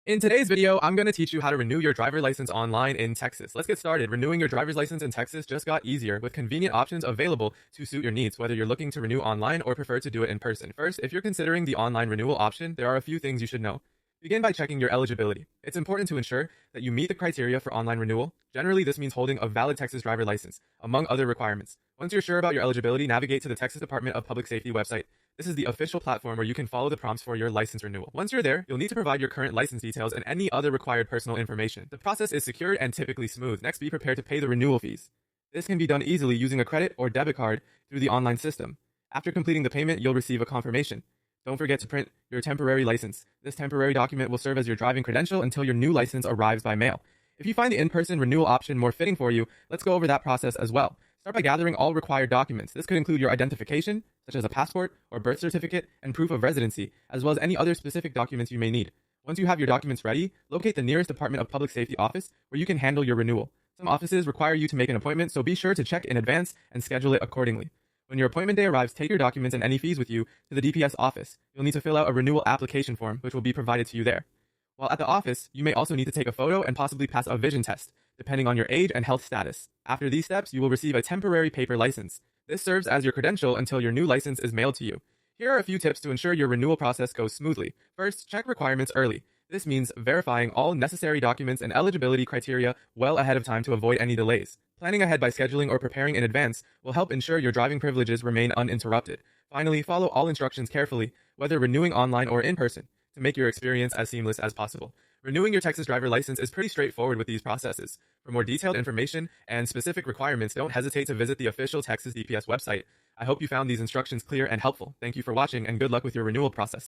In today's video, I'm going to teach you how to renew your driver's license online in Texas. Let's get started. Renewing your driver's license in Texas just got easier with convenient options available to suit your needs, whether you're looking to renew online or prefer to do it in person. First, if you're considering the online renewal option, there are a few things you should know. Begin by checking your eligibility. It's important to ensure that you meet the criteria for online renewal. Generally, this means holding a valid Texas driver's license, among other requirements. Once you're sure about your eligibility, navigate to the Texas Department of Public Safety website. This is the official platform where you can follow the prompts for your license renewal. Once you're there, you'll need to provide your current license details and any other required personal information. The process is secure and typically smooth. Next, be prepared to pay the renewal fees. This can be done easily using a credit or debit card through the online system. After completing the payment, you'll receive a confirmation. Don't forget to print your temporary license. This temporary document will serve as your driving credential until your new license arrives by mail. If you find the in-person renewal option more fitting for you, let's go over that process as well. Start by gathering all required documents. This could include your identification, such as a passport or birth certificate, and proof of residency, as well as any other specific documents you may need. Once you have your documents ready, locate the nearest Department of Public Safety office where you can handle your renewal. Some offices require you to make an appointment, so be sure to check in advance and schedule it accordingly. When your appointment day arrives, take your documents and any fees with you to the DPS office. You'll need to fill out a renewal application form, which will be provided to you there. While at the office, you may also need to take a photo and possibly pass a vision test, depending on your age and health status. After these steps, you will receive a temporary paper license. This serves as your credential until your new license is mailed to you. Here are a few tips to ensure your renewal process goes smoothly. First, check requirements early. This means verifying all necessary documents and eligibility criteria well ahead of time to avoid any delays. Planning ahead by scheduling or preparing in advance will help ensure your driving privileges remain uninterrupted. Finally, follow all instructions carefully, whether renewing online or in person, to make your experience as seamless as possible. Renewing your Texas driver's license is pretty straightforward with these processes. For more detailed information and specific requirements, don't hesitate to visit the official Texas DPS website. I hope you found these instructions clear and helpful. Thank you for watching and good luck with your renewal process.